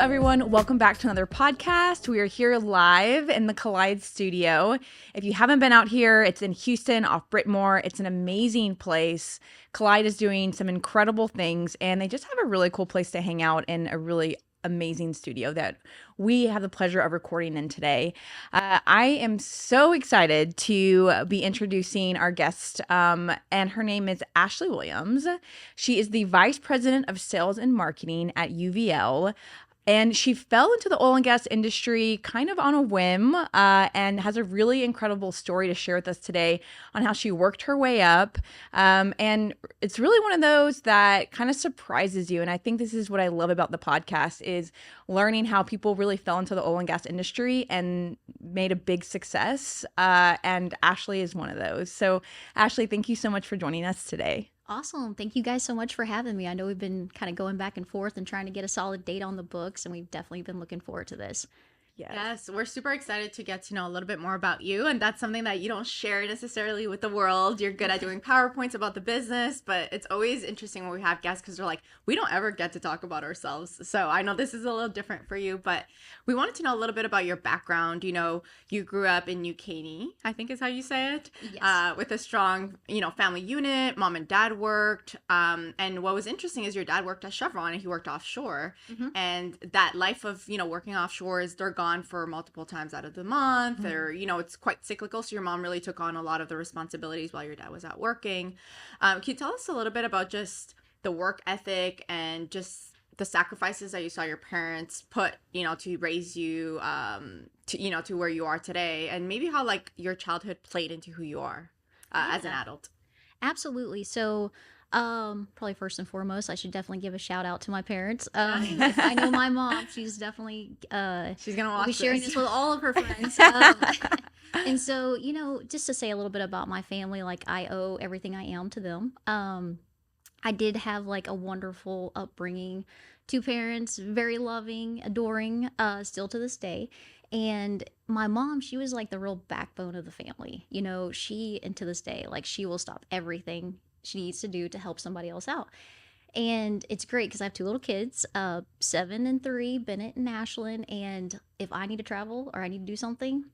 everyone. Welcome back to another podcast. We are here live in the Collide studio. If you haven't been out here, it's in Houston off Brittmore. It's an amazing place. Collide is doing some incredible things, and they just have a really cool place to hang out in a really amazing studio that we have the pleasure of recording in today. I am so excited to be introducing our guest, and her name is Ashleigh Williams. She is the Vice President of Sales and Marketing at UVL. And she fell into the oil and gas industry kind of on a whim, and has a really incredible story to share with us today on how she worked her way up. And it's really one of those that kind of surprises you. And I think this is what I love about the podcast is learning how people really fell into the oil and gas industry and made a big success. And Ashleigh is one of those. So Ashleigh, thank you so much for joining us today. Awesome. Thank you guys so much for having me. I know we've been kind of going back and forth and trying to get a solid date on the books, and we've definitely been looking forward to this. Yes, we're super excited to get to know a little bit more about you, and that's something that you don't share necessarily with the world. You're good at doing PowerPoints about the business, but it's always interesting when we have guests because they're like, we don't ever get to talk about ourselves. So I know this is a little different for you, but we wanted to know a little bit about your background. You know, you grew up in New Caney, I think is how you say it, Yes. with a strong, family unit. Mom and dad worked, and what was interesting is your dad worked at Chevron and he worked offshore, and that life of working offshore is they're gone for multiple times out of the month, or it's quite cyclical, so your mom really took on a lot of the responsibilities while your dad was out working. Can you tell us a little bit about just the work ethic and just the sacrifices that you saw your parents put to raise you to where you are today, and maybe how like your childhood played into who you are as an adult? Absolutely. So, probably first and foremost, I should definitely give a shout out to my parents. I know my mom, she's definitely She's gonna watch be sharing this this with all of her friends. And so, just to say a little bit about my family, like I owe everything I am to them. I did have like a wonderful upbringing. Two parents, very loving, adoring, still to this day. And my mom, she was like the real backbone of the family. And to this day, like she will stop everything she needs to do to help somebody else out. And it's great because I have two little kids, 7 and 3, Bennett and Ashlyn. And if I need to travel or I need to do something,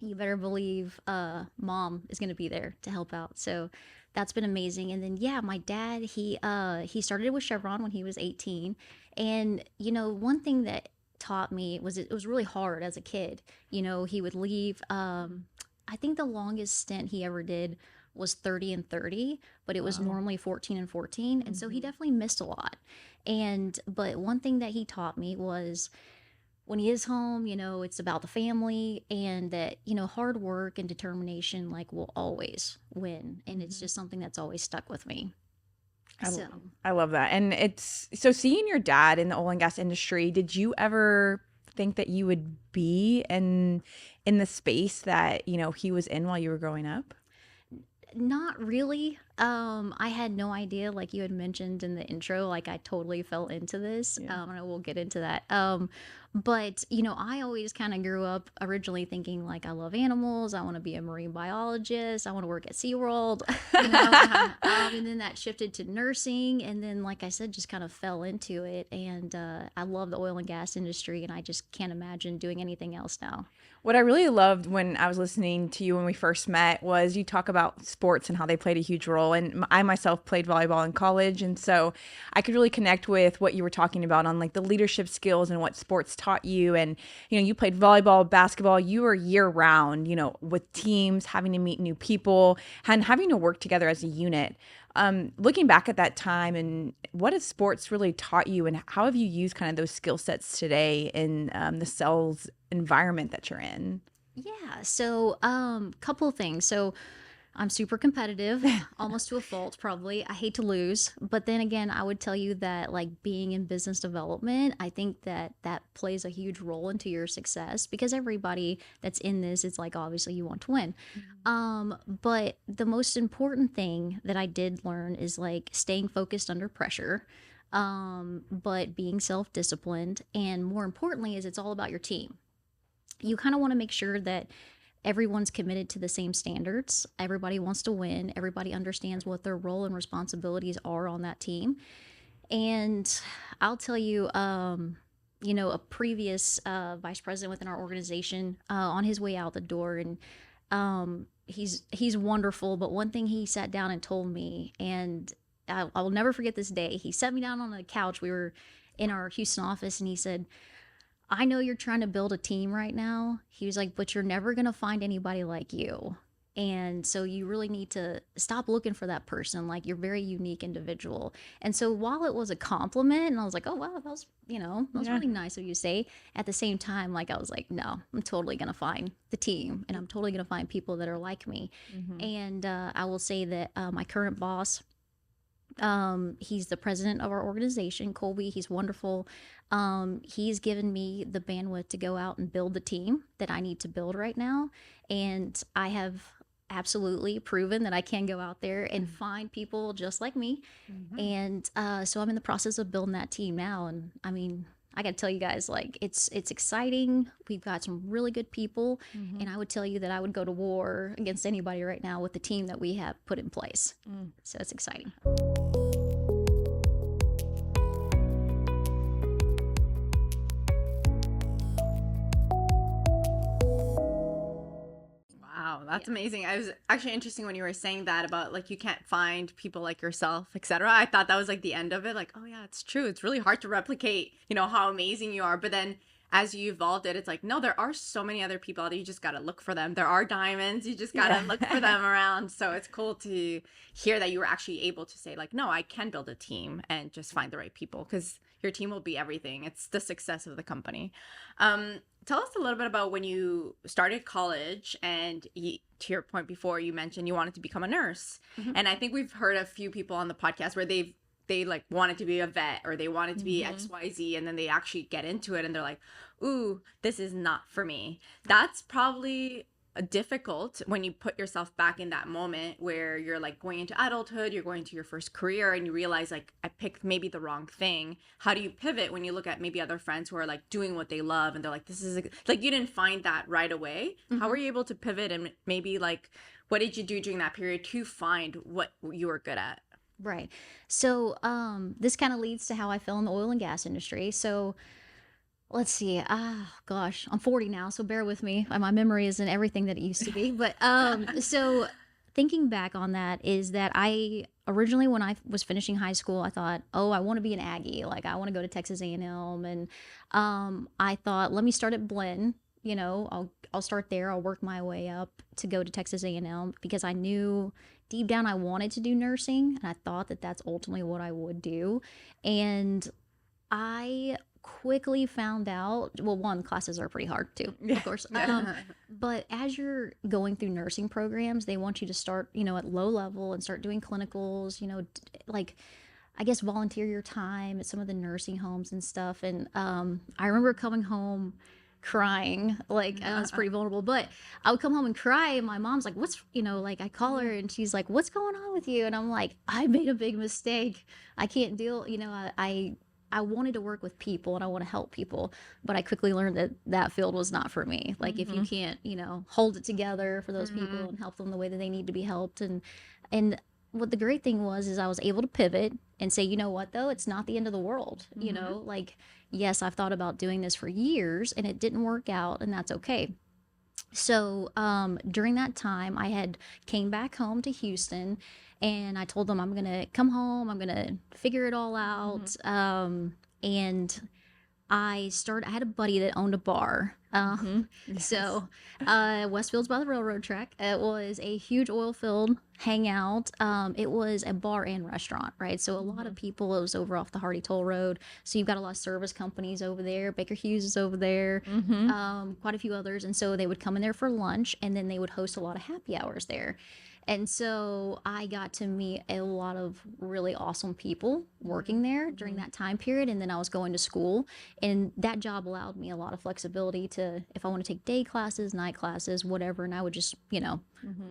you better believe mom is going to be there to help out. So that's been amazing. And then my dad, he started with Chevron when he was 18. And one thing that taught me was it was really hard as a kid. He would leave, I think the longest stint he ever did was 30 and 30, but it was normally 14 and 14. And so he definitely missed a lot. But one thing that he taught me was when he is home, it's about the family, and that, hard work and determination like will always win. And it's just something that's always stuck with me. I love that. And it's so seeing your dad in the oil and gas industry, did you ever think that you would be in the space that, he was in while you were growing up? Not really. I had no idea, like you had mentioned in the intro, like I totally fell into this. And I will get into that. But I always kind of grew up originally thinking like I love animals. I want to be a marine biologist. I want to work at SeaWorld. And then that shifted to nursing. And then, like I said, just kind of fell into it. And I love the oil and gas industry, and I just can't imagine doing anything else now. What I really loved when I was listening to you when we first met was you talk about sports and how they played a huge role. And I myself played volleyball in college. And so I could really connect with what you were talking about on like the leadership skills and what sports taught you. And, you played volleyball, basketball, you were year round, with teams, having to meet new people and having to work together as a unit. Looking back at that time, and what has sports really taught you, and how have you used kind of those skill sets today in the sales environment that you're in? Yeah, so couple of things. So I'm super competitive, almost to a fault, probably. I hate to lose. But then again, I would tell you that, like, being in business development, I think that that plays a huge role into your success, because everybody that's in this is like, obviously, you want to win. But the most important thing that I did learn is like staying focused under pressure, but being self-disciplined. And more importantly, is it's all about your team. You kind of want to make sure that everyone's committed to the same standards. Everybody wants to win. Everybody understands what their role and responsibilities are on that team. And I'll tell you, a previous vice president within our organization on his way out the door, and he's wonderful. But one thing he sat down and told me, and I'll never forget this day. He sat me down on a couch. We were in our Houston office, and he said, "I know you're trying to build a team right now." He was like, "But you're never going to find anybody like you. And so you really need to stop looking for that person. Like, you're a very unique individual." And so while it was a compliment, and I was like, "Oh, wow, that was, that was Yeah. really nice of you to say," at the same time, like, I was like, "No, I'm totally going to find the team, and I'm totally going to find people that are like me." And I will say that my current boss, he's the president of our organization, Colby. He's wonderful. He's given me the bandwidth to go out and build the team that I need to build right now. And I have absolutely proven that I can go out there and find people just like me. And so I'm in the process of building that team now. And I mean, I got to tell you guys, like, it's exciting. We've got some really good people. And I would tell you that I would go to war against anybody right now with the team that we have put in place. So it's exciting. Wow, that's amazing. I was actually interesting when you were saying that about like you can't find people like yourself, etc. I thought that was like the end of it. Like, oh yeah, it's true. It's really hard to replicate, how amazing you are. But then as you evolved it, it's like, no, there are so many other people out there. You just gotta look for them. There are diamonds. You just gotta look for them around. So it's cool to hear that you were actually able to say like, no, I can build a team and just find the right people, because your team will be everything. It's the success of the company. Tell us a little bit about when you started college, and to your point before, you mentioned you wanted to become a nurse. And I think we've heard a few people on the podcast where they like wanted to be a vet, or they wanted to be XYZ, and then they actually get into it and they're like, ooh, this is not for me. That's probably difficult when you put yourself back in that moment where you're like going into adulthood, you're going to your first career, and you realize like, I picked maybe the wrong thing. How do you pivot when you look at maybe other friends who are like doing what they love, and they're like, this is like, you didn't find that right away. How were you able to pivot, and maybe like, what did you do during that period to find what you were good at? Right. So this kind of leads to how I fell in the oil and gas industry. So let's see. Gosh, I'm 40 now, so bear with me. My memory isn't everything that it used to be. But so thinking back on that is that I originally, when I was finishing high school, I thought, oh, I want to be an Aggie. Like, I want to go to Texas A&M. And I thought, let me start at Blinn. I'll start there. I'll work my way up to go to Texas A&M, because I knew deep down I wanted to do nursing, and I thought that that's ultimately what I would do. And I quickly found out, well, one, classes are pretty hard too, of course. But as you're going through nursing programs, they want you to start, at low level and start doing clinicals, like, I guess, volunteer your time at some of the nursing homes and stuff. And I remember coming home crying, like, I was pretty vulnerable, but I would come home and cry, and my mom's like, what's, like, I call her and she's like, what's going on with you? And I'm like, I made a big mistake. I can't deal, I wanted to work with people and I want to help people, but I quickly learned that that field was not for me. Like, if you can't, hold it together for those people and help them the way that they need to be helped. And what the great thing was, is I was able to pivot and say, you know what, though, it's not the end of the world. Like, yes, I've thought about doing this for years and it didn't work out, and that's okay. So during that time, I had came back home to Houston, and I told them, I'm gonna come home, I'm gonna figure it all out. And I had a buddy that owned a bar. So Westfield's by the railroad track. It was a huge oil field hangout. It was a bar and restaurant, right? So a lot of people, it was over off the Hardy Toll Road. So you've got a lot of service companies over there. Baker Hughes is over there, quite a few others. And so they would come in there for lunch, and then they would host a lot of happy hours there. And so I got to meet a lot of really awesome people working there during that time period. And then I was going to school, and that job allowed me a lot of flexibility to, if I want to take day classes, night classes, whatever, and I would just,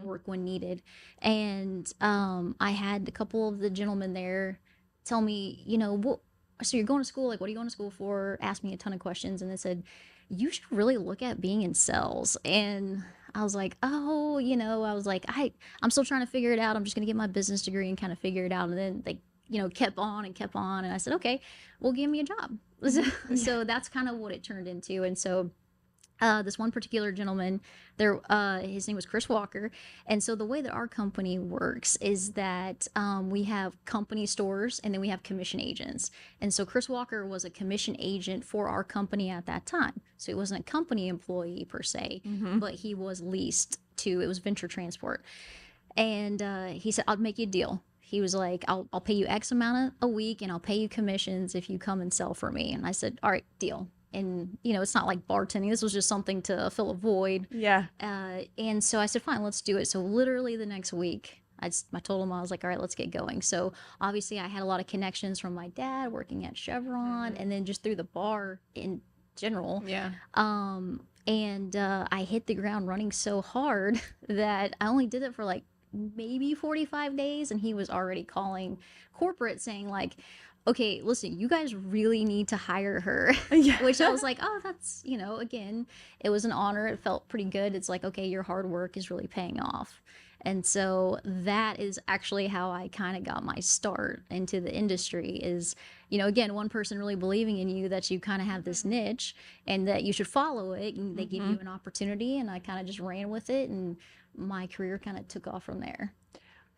work when needed. And I had a couple of the gentlemen there tell me, so you're going to school, like, what are you going to school for? Asked me a ton of questions, and they said, you should really look at being in sales. And I was like, oh, I was like, I'm still trying to figure it out. I'm just going to get my business degree and kind of figure it out. And then they kept on and kept on. And I said, okay, well, give me a job. So that's kind of what it turned into. And so this one particular gentleman there, his name was Chris Walker. And so the way that our company works is that we have company stores and then we have commission agents. And so Chris Walker was a commission agent for our company at that time. So he wasn't a company employee per se, but he was leased to, it was Venture Transport. And he said, I'll make you a deal. He was like, I'll pay you X amount a week and I'll pay you commissions if you come and sell for me. And I said, all right, deal. And, it's not like bartending. This was just something to fill a void. Yeah. And so I said, fine, let's do it. So literally the next week, I told him, I was like, all right, let's get going. So obviously I had a lot of connections from my dad working at Chevron and then just through the bar in general. Yeah. And I hit the ground running so hard that I only did it for like maybe 45 days. And he was already calling corporate saying like, okay, listen, you guys really need to hire her. Yeah. Which I was like, oh, that's, again, it was an honor. It felt pretty good. It's like, okay, your hard work is really paying off. And so that is actually how I kind of got my start into the industry is, again, one person really believing in you that you kind of have this niche and that you should follow it. And they give you an opportunity. And I kind of just ran with it. And my career kind of took off from there.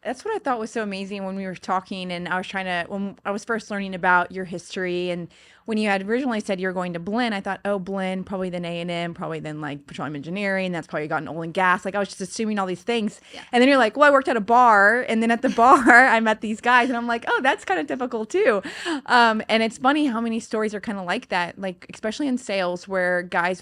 That's what I thought was so amazing when we were talking, and I was when I was first learning about your history, and when you had originally said you were going to Blinn, I thought, oh, Blinn, probably then A&M, probably then like petroleum engineering, that's probably gotten oil and gas. Like I was just assuming all these things. Yeah. And then you're like, well, I worked at a bar, and then at the bar I met these guys, and I'm like, oh, that's kind of typical too. And it's funny how many stories are kind of like that, like especially in sales where guys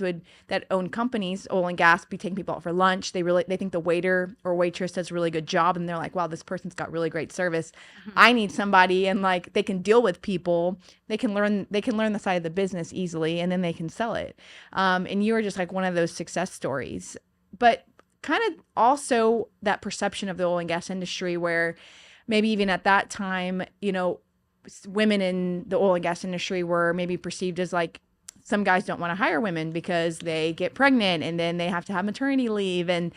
that own companies, oil and gas, be taking people out for lunch. They think the waiter or waitress does a really good job, and they're like, wow, this person's got really great service. I need somebody, and like they can deal with people. They can learn the side of the business easily, and then they can sell it. And you were just like one of those success stories. But kind of also that perception of the oil and gas industry where maybe even at that time, women in the oil and gas industry were maybe perceived as like, some guys don't want to hire women because they get pregnant and then they have to have maternity leave. And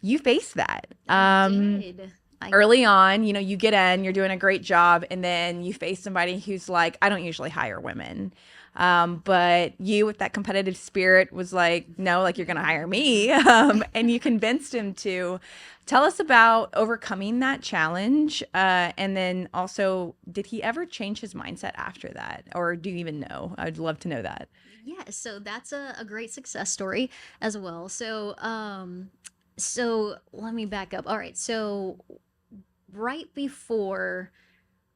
you face that. I did. Early on, you get in, you're doing a great job, and then you face somebody who's like, I don't usually hire women. But you, with that competitive spirit, was like, no, like you're going to hire me. And you convinced him to. Tell us about overcoming that challenge. And then also, did he ever change his mindset after that? Or do you even know? I'd love to know that. Yeah, so that's a great success story as well. So let me back up. All right, so right before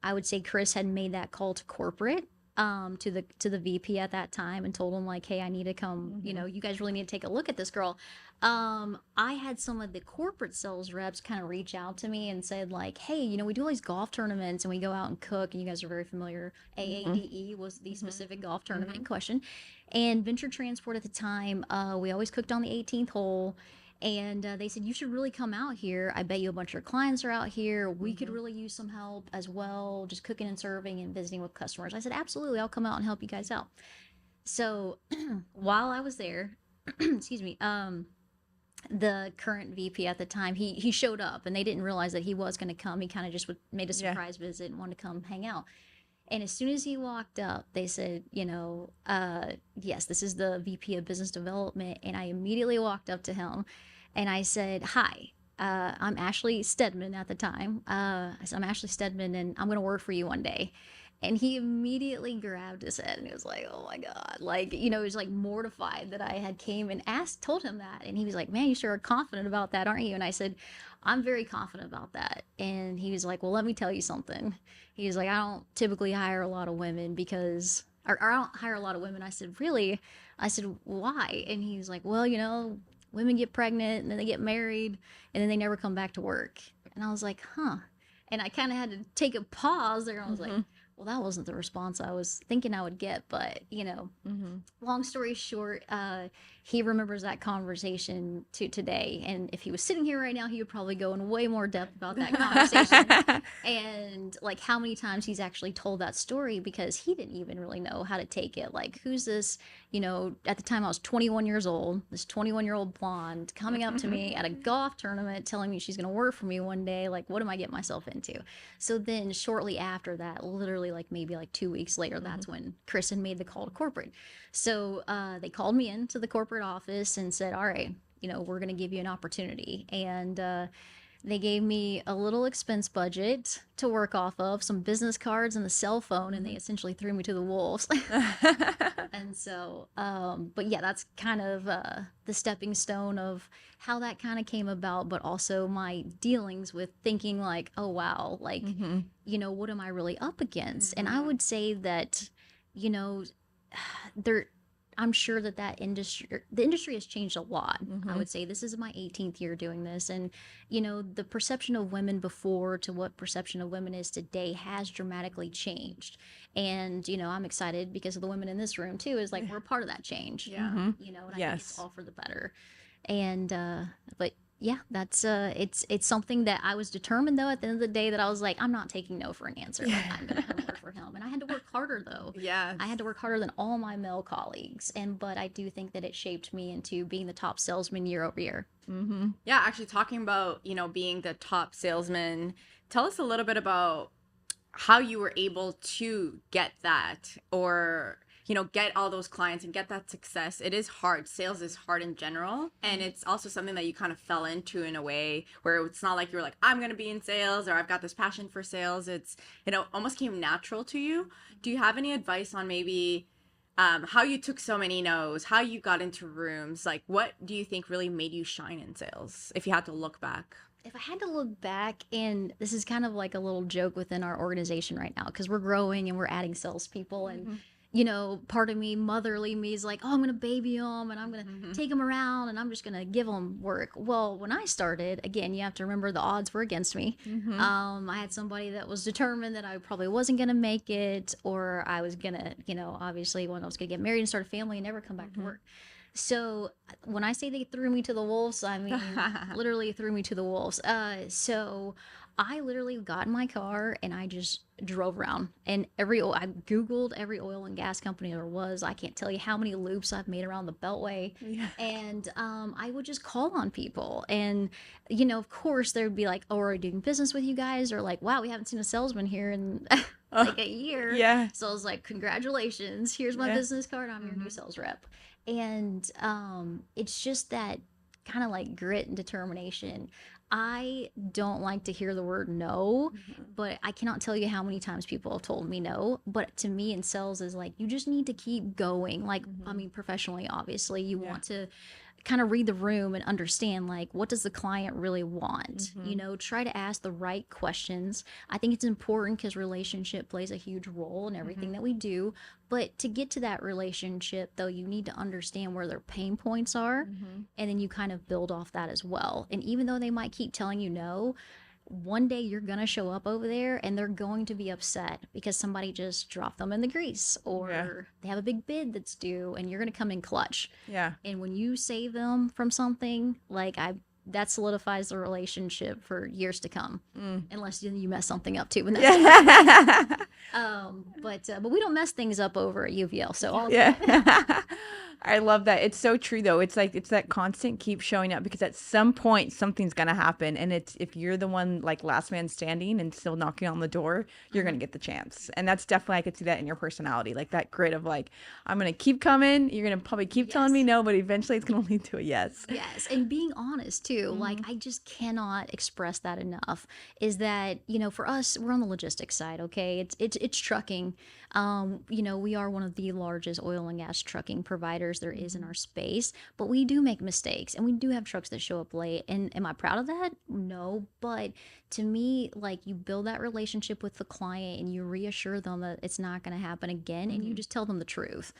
I would say Chris had made that call to corporate, to the VP at that time and told him like, hey, I need to come, you guys really need to take a look at this girl. I had some of the corporate sales reps kind of reach out to me and said like, hey, we do all these golf tournaments and we go out and cook, and you guys are very familiar. AADE was the specific golf tournament in question. And Venture Transport at the time, we always cooked on the 18th hole. And they said, you should really come out here. I bet you a bunch of your clients are out here. We could really use some help as well, just cooking and serving and visiting with customers. I said, absolutely, I'll come out and help you guys out. So while I was there, excuse me, the current VP at the time, he showed up, and they didn't realize that he was going to come. He kind of just made a surprise visit and wanted to come hang out. And as soon as he walked up, they said, yes, this is the VP of Business Development. And I immediately walked up to him and I said, hi, I'm Ashleigh Stedman at the time. I said, I'm Ashleigh Stedman and I'm going to work for you one day. And he immediately grabbed his head and he was like, oh my God. Like, he was like mortified that I had came and told him that. And he was like, man, you sure are confident about that, aren't you? And I said, I'm very confident about that. And he was like, well, let me tell you something. He was like, I don't typically hire a lot of women because, or I don't hire a lot of women. I said, really? I said, why? And he was like, well, women get pregnant and then they get married and then they never come back to work. And I was like, huh. And I kind of had to take a pause there. I was like, well, that wasn't the response I was thinking I would get. But, long story short, he remembers that conversation to today. And if he was sitting here right now, he would probably go in way more depth about that conversation and like how many times he's actually told that story because he didn't even really know how to take it. Like, who's this, at the time I was 21 years old, this 21-year-old blonde coming up to me at a golf tournament telling me she's going to work for me one day. Like, what am I getting myself into? So then shortly after that, literally like maybe like 2 weeks later, that's when Kristen made the call to corporate. So they called me into the corporate office and said, all right, we're going to give you an opportunity. And they gave me a little expense budget to work off of, some business cards and a cell phone, and they essentially threw me to the wolves. And so, but yeah, that's kind of the stepping stone of how that kind of came about, but also my dealings with thinking like, oh, wow, like, what am I really up against? And I would say that, there, I'm sure that the industry has changed a lot. I would say this is my 18th year doing this. And, the perception of women before to what perception of women is today has dramatically changed. And, I'm excited because of the women in this room too, is like, we're a part of that change. Yeah. And I think it's all for the better. And, but yeah, that's it's something that I was determined though at the end of the day that I was like, I'm not taking no for an answer. Like, I'm gonna come work for him. And I had to work harder though. Yeah. I had to work harder than all my male colleagues. But I do think that it shaped me into being the top salesman year over year. Yeah, actually talking about, being the top salesman, tell us a little bit about how you were able to get that, or get all those clients and get that success. It is hard. Sales is hard in general. And it's also something that you kind of fell into in a way where it's not like you're like, I'm going to be in sales, or I've got this passion for sales. It almost came natural to you. Do you have any advice on maybe how you took so many no's, how you got into rooms? Like, what do you think really made you shine in sales if you had to look back? If I had to look back, and this is kind of like a little joke within our organization right now, because we're growing and we're adding salespeople, and part of me, motherly me, is like, oh, I'm going to baby them and I'm going to take them around and I'm just going to give them work. Well, when I started, again, you have to remember the odds were against me. I had somebody that was determined that I probably wasn't going to make it, or I was going to, obviously when I was going to get married and start a family and never come back to work. So when I say they threw me to the wolves, I mean, literally threw me to the wolves. So I literally got in my car and I just drove around, and I Googled every oil and gas company there was. I can't tell you how many loops I've made around the Beltway. And I would just call on people, and of course there would be like, oh, are we doing business with you guys? Or like, wow, we haven't seen a salesman here in like a year. Yeah. So I was like, congratulations, here's my business card, I'm your new sales rep. And it's just that kind of like grit and determination. I don't like to hear the word no, but I cannot tell you how many times people have told me no. But to me, in sales is like, you just need to keep going. Like, I mean, professionally, obviously, you want to kind of read the room and understand, like, what does the client really want? Try to ask the right questions. I think it's important because relationship plays a huge role in everything that we do. But to get to that relationship, though, you need to understand where their pain points are, and then you kind of build off that as well. And even though they might keep telling you no, one day you're going to show up over there and they're going to be upset because somebody just dropped them in the grease, or they have a big bid that's due and you're going to come in clutch. And when you save them from something, like that solidifies the relationship for years to come, unless you mess something up too. And but we don't mess things up over at UVL. So I love that. It's so true though. It's like, it's that constant keep showing up, because at some point something's going to happen. And it's, if you're the one like last man standing and still knocking on the door, you're going to get the chance. And that's definitely, I could see that in your personality, like that grit of like, I'm going to keep coming. You're going to probably keep telling me no, but eventually it's going to lead to a yes. Yes. And being honest too. Like, I just cannot express that enough, is that, for us, we're on the logistics side. Okay. It's trucking. We are one of the largest oil and gas trucking providers there is in our space, but we do make mistakes and we do have trucks that show up late. And am I proud of that? No. But to me, like, you build that relationship with the client and you reassure them that it's not going to happen again, and you just tell them the truth.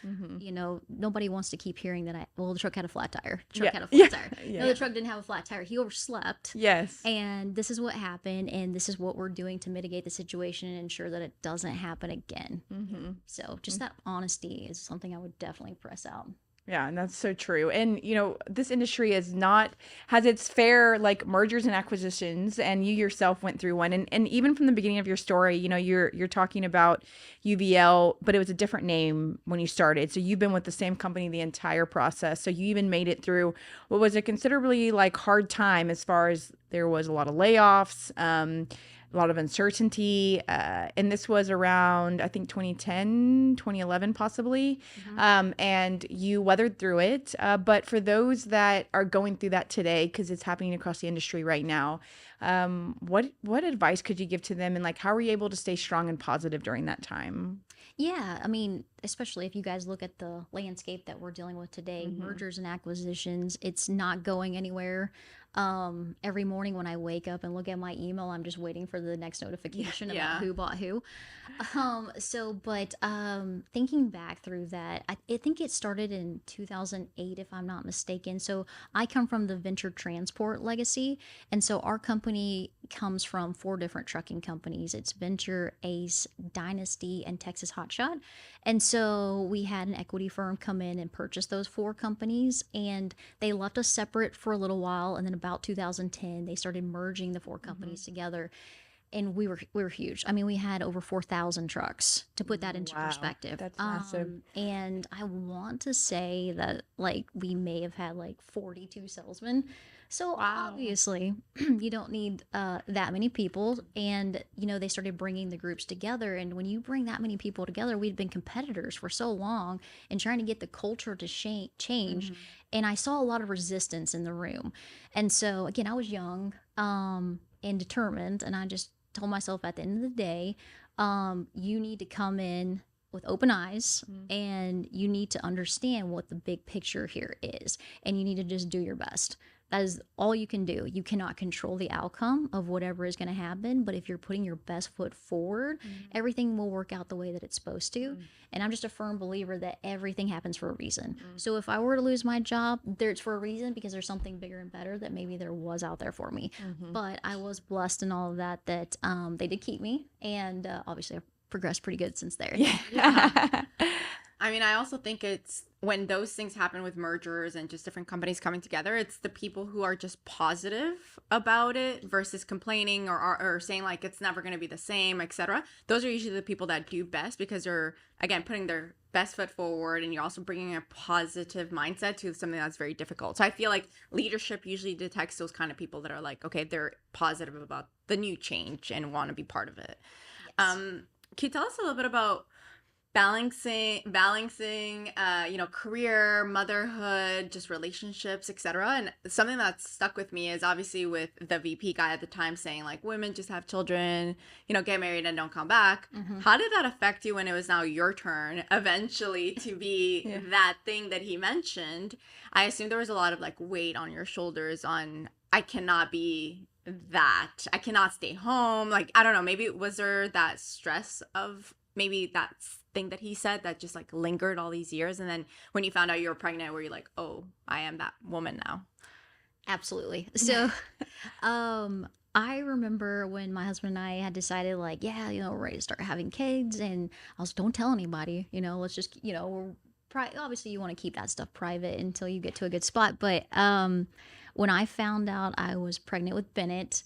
Nobody wants to keep hearing that the truck had a flat tire. The truck had a flat tire. No, the truck didn't have a flat tire. He overslept. Yes. And this is what happened, and this is what we're doing to mitigate the situation and ensure that it doesn't happen again. So just that honesty is something I would definitely press out. Yeah, and that's so true. And this industry has its fair like mergers and acquisitions, and you yourself went through one. And even from the beginning of your story, you're talking about UVL, but it was a different name when you started. So you've been with the same company the entire process. So you even made it through what was a considerably like hard time, as far as there was a lot of layoffs, a lot of uncertainty. And this was around, I think, 2010, 2011, possibly. And you weathered through it. But for those that are going through that today, because it's happening across the industry right now, what advice could you give to them? And like, how were you able to stay strong and positive during that time? Yeah, I mean, especially if you guys look at the landscape that we're dealing with today, mergers and acquisitions, it's not going anywhere. Every morning when I wake up and look at my email, I'm just waiting for the next notification about who bought who. Thinking back through that, I think it started in 2008, if I'm not mistaken. So I come from the venture transport legacy. And so our company comes from four different trucking companies. It's Venture, Ace, Dynasty, and Texas Hotshot. And so we had an equity firm come in and purchase those four companies, and they left us separate for a little while. And then about 2010, they started merging the four companies together, and we were huge. I mean, we had over 4,000 trucks, to put that into Wow, perspective. that's massive. And I want to say that like we may have had like 42 salesmen. So Wow. obviously, you don't need that many people. And they started bringing the groups together. And when you bring that many people together, we'd been competitors for so long and trying to get the culture to change. And I saw a lot of resistance in the room. And so again, I was young and determined, and I just told myself at the end of the day, you need to come in with open eyes, and you need to understand what the big picture here is, and you need to just do your best. That is all you can do. You cannot control the outcome of whatever is going to happen, but if you're putting your best foot forward, everything will work out the way that it's supposed to. And I'm just a firm believer that everything happens for a reason. So if I were to lose my job, it's for a reason, because there's something bigger and better that maybe there was out there for me. But I was blessed in all of that they did keep me, and obviously I've progressed pretty good since there. Yeah. I mean, I also think it's when those things happen with mergers and just different companies coming together, it's the people who are just positive about it versus complaining or saying like it's never going to be the same, etc. Those are usually the people that do best, because they're, again, putting their best foot forward, and you're also bringing a positive mindset to something that's very difficult. So I feel like leadership usually detects those kind of people that are like, okay, they're positive about the new change and want to be part of it. Yes. Can you tell us a little bit about balancing career, motherhood, just relationships, etc. And something that's stuck with me is obviously with the VP guy at the time saying like, women just have children, get married and don't come back. How did that affect you when it was now your turn eventually to be that thing that he mentioned? I assume there was a lot of like weight on your shoulders on, I cannot be that, I cannot stay home, like, I don't know, maybe was there that stress of maybe that thing that he said that just like lingered all these years, and then when you found out you were pregnant, were you like, oh, I am that woman now? Absolutely. So I remember when my husband and I had decided like, yeah, we're ready to start having kids, and I was, don't tell anybody, let's just, we're obviously you want to keep that stuff private until you get to a good spot. But when I found out I was pregnant with Bennett,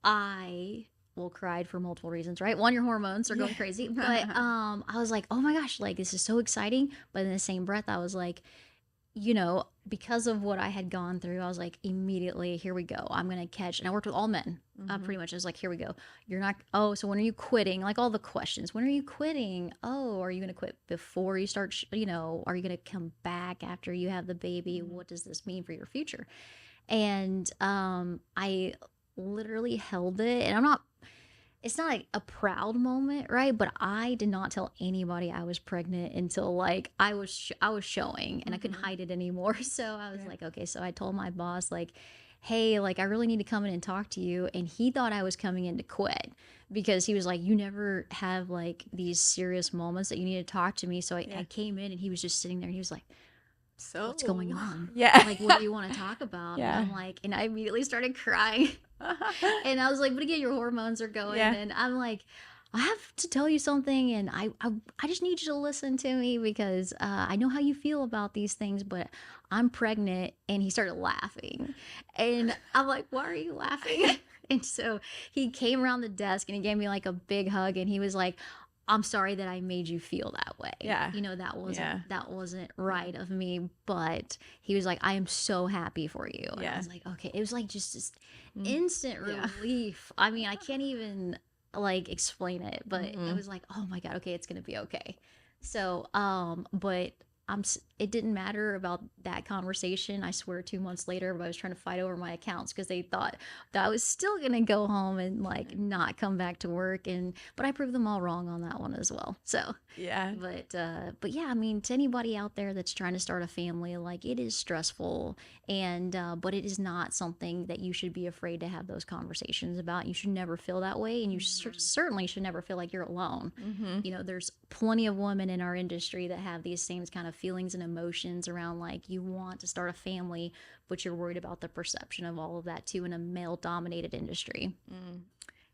I cried for multiple reasons, right? One, your hormones are going crazy. But I was like, oh my gosh, like this is so exciting. But in the same breath, I was like, because of what I had gone through, I was like, immediately, here we go. I'm going to catch. And I worked with all men, pretty much. I was like, here we go. You're not, oh, so when are you quitting? Like all the questions. When are you quitting? Oh, are you going to quit before you start, are you going to come back after you have the baby? What does this mean for your future? And I literally held it. And it's not like a proud moment, right? But I did not tell anybody I was pregnant until like I was showing, and I couldn't hide it anymore. So I was like, okay. So I told my boss like, hey, like I really need to come in and talk to you. And he thought I was coming in to quit, because he was like, you never have like these serious moments that you need to talk to me. So I came in, and he was just sitting there, and he was like, so what's going on? Yeah. Like, what do you want to talk about? Yeah. And I'm like, and I immediately started crying. And I was like, but again, your hormones are going. Yeah. And I'm like, I have to tell you something, and I just need you to listen to me because I know how you feel about these things, but I'm pregnant. And he started laughing. And I'm like, why are you laughing? And so he came around the desk and he gave me like a big hug and he was like, I'm sorry that I made you feel that way. Yeah. That Yeah. wasn't right of me, but he was like, I am so happy for you. And I Yeah. was like, okay. It was like just this Mm. instant Yeah. relief. I mean, I can't even like explain it, but it Mhm. was like, oh my God, okay, it's gonna be okay. So, but it didn't matter about that conversation. I swear 2 months later, I was trying to fight over my accounts because they thought that I was still gonna go home and like not come back to work. But I proved them all wrong on that one as well. So, Yeah. but yeah, I mean, to anybody out there that's trying to start a family, like it is stressful, and but it is not something that you should be afraid to have those conversations about. You should never feel that way, and you certainly should never feel like you're alone. Mhm. There's plenty of women in our industry that have these same kind of feelings and emotions around like you want to start a family, but you're worried about the perception of all of that too in a male dominated industry. Mm.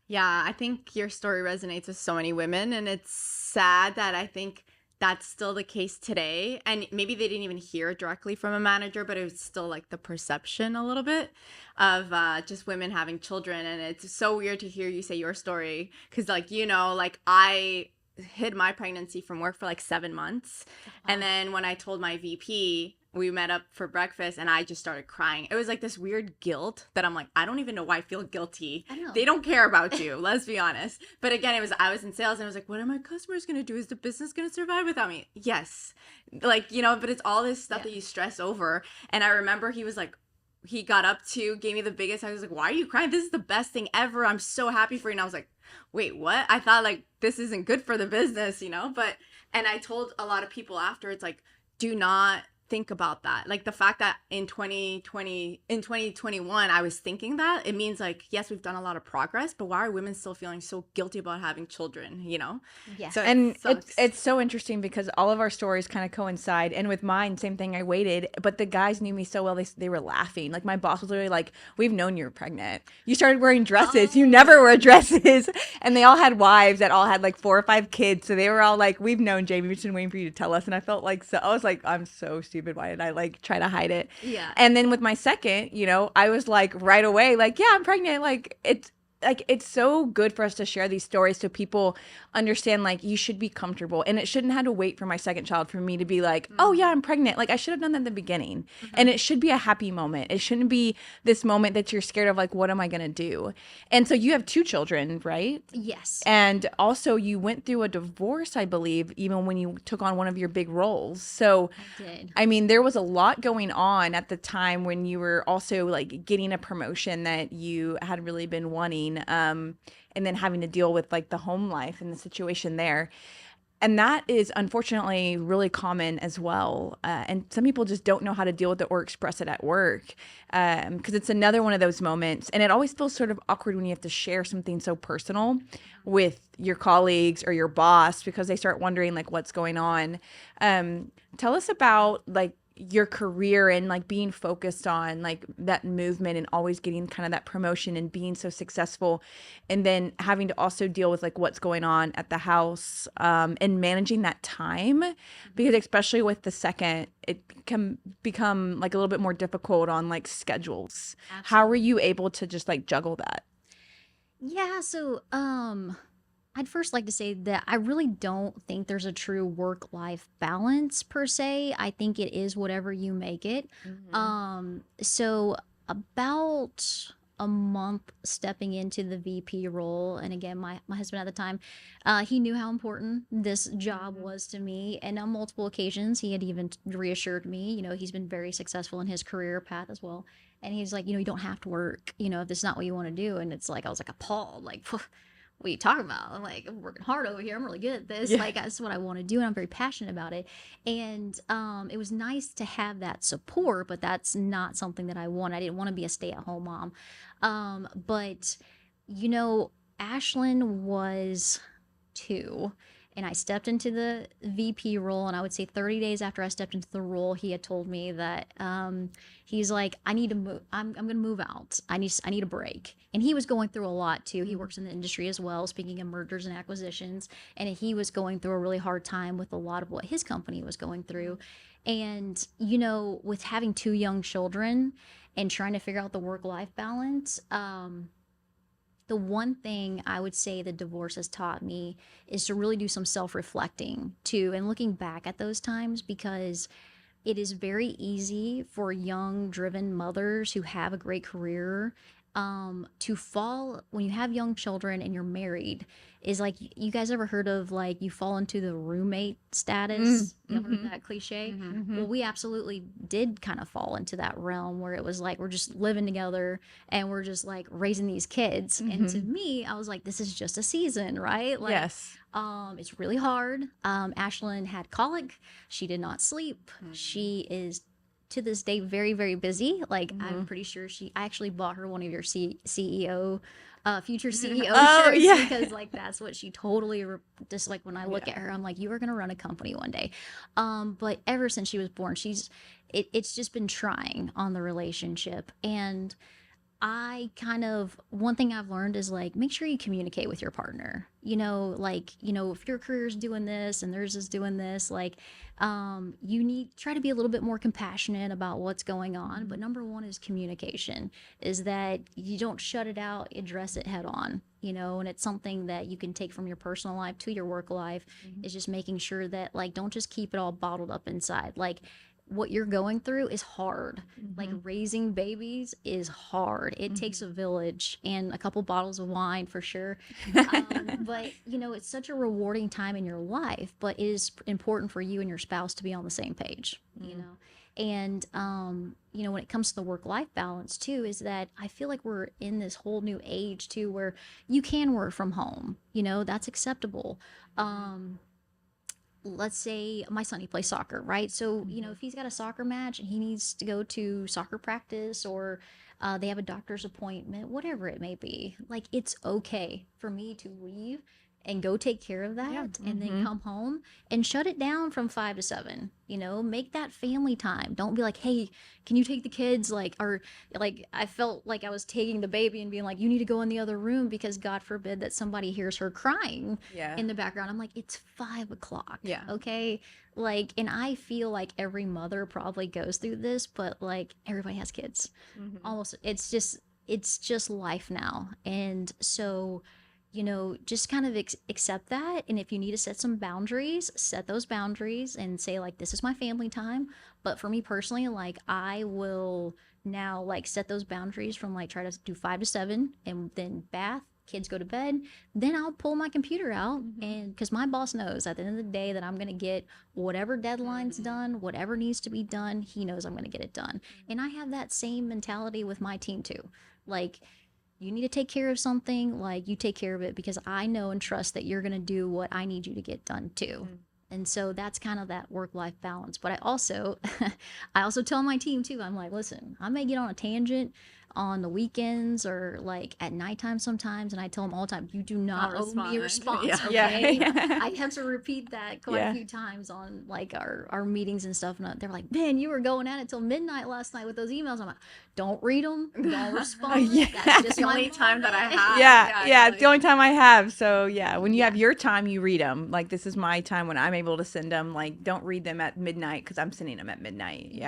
Yeah, I think your story resonates with so many women, and it's sad that I think that's still the case today. And maybe they didn't even hear it directly from a manager, but it was still like the perception a little bit of just women having children. And it's so weird to hear you say your story because, like, like I hid my pregnancy from work for like 7 months. And then when I told my VP, we met up for breakfast and I just started crying. It was like this weird guilt that I'm like, I don't even know why I feel guilty. I know. They don't care about you, let's be honest. But again, I was in sales and I was like, what are my customers going to do? Is the business going to survive without me? Yes. Like, but it's all this stuff Yeah. that you stress over. And I remember he was like, he got up to, gave me the biggest hug. I was like, why are you crying? This is the best thing ever. I'm so happy for you. And I was like, wait, what? I thought like this isn't good for the business, but, and I told a lot of people after, it's like, do not think about that. Like the fact that in 2021 I was thinking that, it means like, yes, we've done a lot of progress, but why are women still feeling so guilty about having children, Yes. So And it sucks. it's so interesting because all of our stories kind of coincide. And with mine, same thing. I waited, but the guys knew me so well. They were laughing. Like my boss was literally like, "We've known you were pregnant. You started wearing dresses. You never wear dresses." And they all had wives that all had like 4 or 5 kids. So they were all like, "We've known Jamie. We've just been waiting for you to tell us." And I felt like I was like, I'm so stupid. Why did I like try to hide it? Yeah. And then with my second, I was like right away, like, yeah, I'm pregnant. It's so good for us to share these stories so people understand like you should be comfortable, and it shouldn't have to wait for my second child for me to be like, oh yeah, I'm pregnant. Like I should have done that in the beginning. And it should be a happy moment. It shouldn't be this moment that you're scared of like, what am I gonna do? And so you have 2 children, right? Yes. And also you went through a divorce, I believe, even when you took on one of your big roles. So I did. I mean, there was a lot going on at the time when you were also like getting a promotion that you had really been wanting, and then having to deal with like the home life and the situation there. And that is unfortunately really common as well. And some people just don't know how to deal with it or express it at work, because it's another one of those moments. And it always feels sort of awkward when you have to share something so personal with your colleagues or your boss because they start wondering like what's going on. Tell us about like your career and like being focused on like that movement and always getting kind of that promotion and being so successful, and then having to also deal with like what's going on at the house, and managing that time, because especially with the second, it can become like a little bit more difficult on like schedules. How were you able to just like juggle that? Yeah, so I'd first like to say that I really don't think there's a true work-life balance per se. I think it is whatever you make it. So about a month stepping into the VP role, and again, my husband at the time, he knew how important this job was to me, and on multiple occasions, he had even reassured me. He's been very successful in his career path as well, and he's like, you don't have to work. If this is not what you want to do, and it's like I was like appalled, like. What are you talking about? I'm like, I'm working hard over here. I'm really good at this. Yeah. Like, that's what I want to do. And I'm very passionate about it. And it was nice to have that support, but that's not something that I want. I didn't want to be a stay-at-home mom. But, Ashlyn was 2. and I stepped into the VP role. And I would say 30 days after I stepped into the role, he had told me that he's like, I need to move. I'm going to move out. I need a break. And he was going through a lot too. He works in the industry as well, speaking of mergers and acquisitions. And he was going through a really hard time with a lot of what his company was going through. And, you know, with having 2 young children and trying to figure out the work-life balance, the one thing I would say the divorce has taught me is to really do some self-reflecting too, and looking back at those times, because it is very easy for young, driven mothers who have a great career to fall when you have young children and you're married. Is like, you guys ever heard of like you fall into the roommate status? You ever heard that cliche? Well, we absolutely did kind of fall into that realm where it was like we're just living together and we're just like raising these kids. And to me, I was like, this is just a season, right? Like, Yes. it's really hard. Ashleigh had colic. She did not sleep. She is to this day very, very busy. Like, I'm pretty sure I actually bought her one of your CEO future CEO shirts, because like that's what she totally just like when I look at her, I'm like, you are gonna run a company one day. But ever since she was born, it's just been trying on the relationship. And one thing I've learned is like, make sure you communicate with your partner. You know, like, you know, if your career is doing this and theirs is doing this, like, you need try to be a little bit more compassionate about what's going on. But number one is communication, is that you don't shut it out, address it head on, you know, and it's something that you can take from your personal life to your work life. Is just making sure that like, don't just keep it all bottled up inside. Like, what you're going through is hard. Like, raising babies is hard. It takes a village and a couple bottles of wine for sure. But you know, it's such a rewarding time in your life, but it is important for you and your spouse to be on the same page, you know? And, you know, when it comes to the work-life balance too, is that I feel like we're in this whole new age too, where you can work from home, you know, that's acceptable. Let's say my son, he plays soccer, right? So, you know, if he's got a soccer match and he needs to go to soccer practice, or they have a doctor's appointment, whatever it may be, like, it's okay for me to leave and go take care of that, and then come home and shut it down from 5 to 7. You know, make that family time. Don't be like, hey, can you take the kids? Like, or like, I felt like I was taking the baby and being like, you need to go in the other room because God forbid that somebody hears her crying in the background. I'm like, it's 5 o'clock. Yeah. Okay. Like, and I feel like every mother probably goes through this, but like, everybody has kids. Almost, it's just life now. And so, you know, just kind of accept that. And if you need to set some boundaries, set those boundaries and say, like, this is my family time. But for me personally, like, I will now, like, set those boundaries from, like, try to do 5 to 7 and then bath, kids go to bed. Then I'll pull my computer out, and because my boss knows at the end of the day that I'm going to get whatever deadline's done, whatever needs to be done, he knows I'm going to get it done. And I have that same mentality with my team too. Like, you need to take care of something, like, you take care of it, because I know and trust that you're going to do what I need you to get done too. And so that's kind of that work-life balance. But I also tell my team too, I'm like, listen, I may get on a tangent on the weekends or like at nighttime sometimes, and I tell them all the time, you do not owe me a response. Okay. I have to repeat that quite a few times on like our meetings and stuff, and they're like, man, you were going at it till midnight last night with those emails. I'm like, don't read them, don't respond. That's just the only time that I have. It's the only time I have. So when you have your time, you read them. Like, this is my time when I'm able to send them. Like, don't read them at midnight, because I'm sending them at midnight.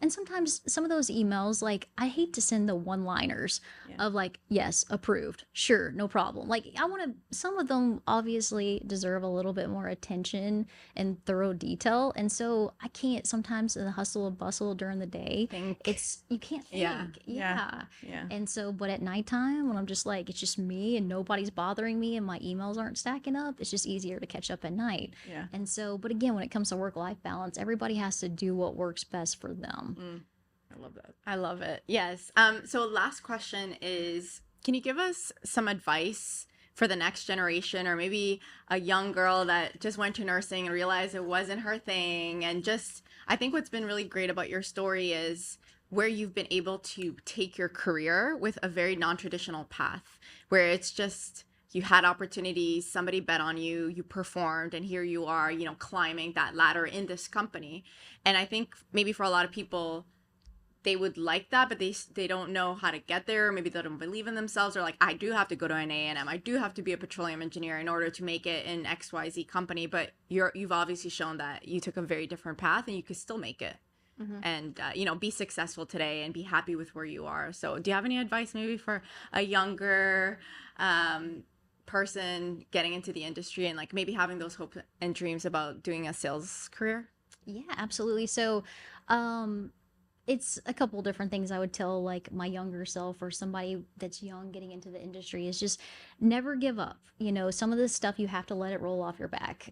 And sometimes some of those emails, like, I hate to send the one-liners of like, yes, approved, sure, no problem. Like, I want to, some of them obviously deserve a little bit more attention and thorough detail, and so I can't, sometimes in the hustle and bustle during the day, you can't think. And so, but at nighttime, when I'm just like, it's just me and nobody's bothering me and my emails aren't stacking up, it's just easier to catch up at night. And so, but again, when it comes to work-life balance, everybody has to do what works best for them. I love that. I love it. Yes. So last question is, can you give us some advice for the next generation, or maybe a young girl that just went to nursing and realized it wasn't her thing? And just, I think what's been really great about your story is where you've been able to take your career with a very non-traditional path, where it's just, you had opportunities, somebody bet on you, you performed, and here you are, climbing that ladder in this company. And I think maybe for a lot of people, they would like that, but they don't know how to get there. Maybe they don't believe in themselves. Or like, I do have to go to an A&M. I do have to be a petroleum engineer in order to make it in XYZ company. But you've obviously shown that you took a very different path and you could still make it. And be successful today and be happy with where you are. So do you have any advice maybe for a younger person getting into the industry and like maybe having those hopes and dreams about doing a sales career? Yeah, absolutely. So, it's a couple different things I would tell like my younger self or somebody that's young getting into the industry is just never give up. Some of this stuff you have to let it roll off your back.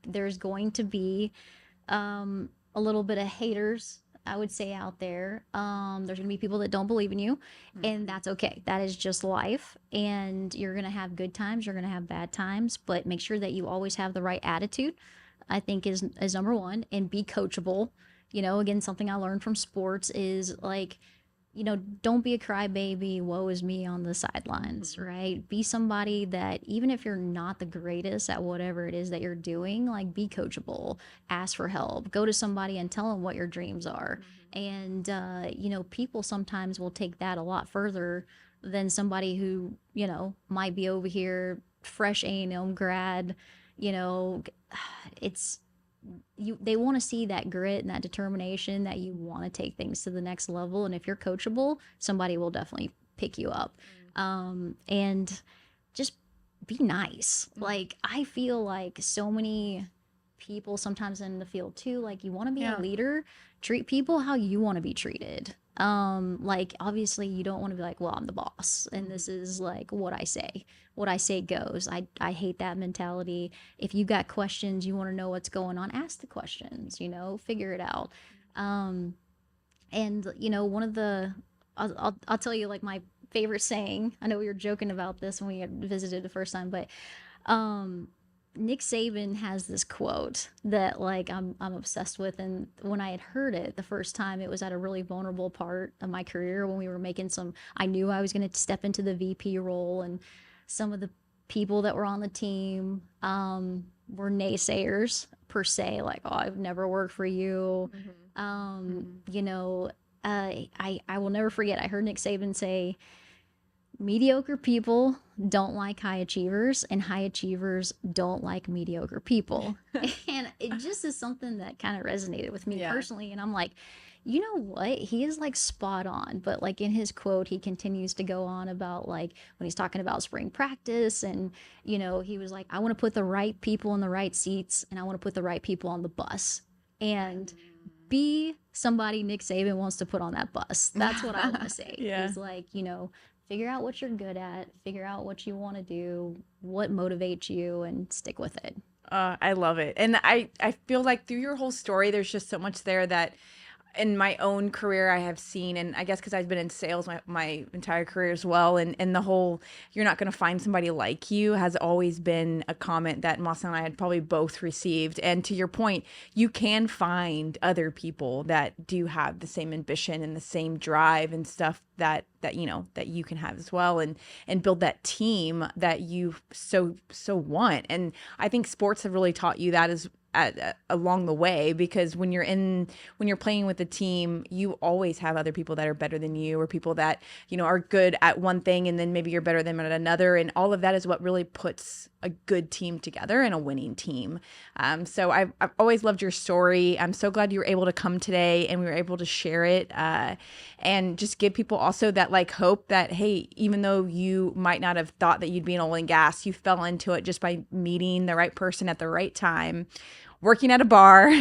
There's going to be a little bit of haters, I would say, out there. There's gonna be people that don't believe in you, and that's okay. That is just life, and you're gonna have good times, you're gonna have bad times, but make sure that you always have the right attitude, I think is number one, and be coachable. Again, something I learned from sports is like, don't be a crybaby, woe is me on the sidelines, right? Be somebody that even if you're not the greatest at whatever it is that you're doing, like be coachable, ask for help, go to somebody and tell them what your dreams are. And, people sometimes will take that a lot further than somebody who, might be over here, fresh A&M grad, it's, they want to see that grit and that determination that you want to take things to the next level, and if you're coachable, somebody will definitely pick you up. And just be nice. Like I feel like so many people sometimes in the field too, like you want to be a leader, treat people how you want to be treated. Like obviously you don't want to be like, well, I'm the boss and this is like what I say goes. I hate that mentality. If you got questions, you want to know what's going on, ask the questions, figure it out. And one of the, I'll tell you like my favorite saying. I know we were joking about this when we had visited the first time, but, Nick Saban has this quote that like I'm obsessed with, and when I had heard it the first time, it was at a really vulnerable part of my career when we were making I knew I was going to step into the VP role, and some of the people that were on the team were naysayers per se, like, oh, I've never worked for you. I will never forget, I heard Nick Saban say, mediocre people don't like high achievers, and high achievers don't like mediocre people. And it just is something that kind of resonated with me personally. And I'm like, you know what? He is like spot on. But like in his quote, he continues to go on about like when he's talking about spring practice, and he was like, I want to put the right people in the right seats, and I want to put the right people on the bus. And be somebody Nick Saban wants to put on that bus. That's what I want to say. Is like, figure out what you're good at, figure out what you want to do, what motivates you, and stick with it. I love it. And I feel like through your whole story, there's just so much there that in my own career I have seen, and I guess because I've been in sales my entire career as well, and the whole you're not going to find somebody like you has always been a comment that Massiel and I had probably both received. And to your point, you can find other people that do have the same ambition and the same drive and stuff that you can have as well, and build that team that you so want. And I think sports have really taught you that as along the way, because when you're playing with a team, you always have other people that are better than you, or people that are good at one thing and then maybe you're better than them at another, and all of that is what really puts a good team together and a winning team. So I've always loved your story. I'm so glad you were able to come today and we were able to share it, and just give people also that like hope that, hey, even though you might not have thought that you'd be in oil and gas, you fell into it just by meeting the right person at the right time, working at a bar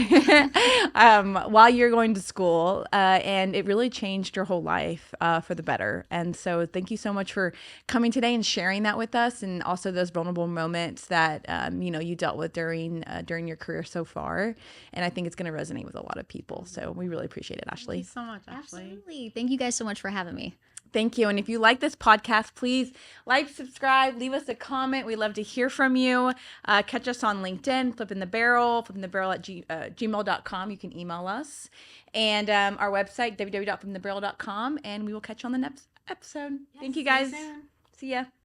while you're going to school, and it really changed your whole life for the better. And so thank you so much for coming today and sharing that with us, and also those vulnerable moments that you dealt with during your career so far. And I think it's going to resonate with a lot of people. So we really appreciate it, Ashleigh. Thank you so much, Ashleigh. Absolutely. Thank you guys so much for having me. Thank you. And if you like this podcast, please like, subscribe, leave us a comment. We love to hear from you. Catch us on LinkedIn, Flipping the Barrel at gmail.com. You can email us. And our website, www.flippingthebarrel.com. And we will catch you on the next episode. Thank you, guys. See ya.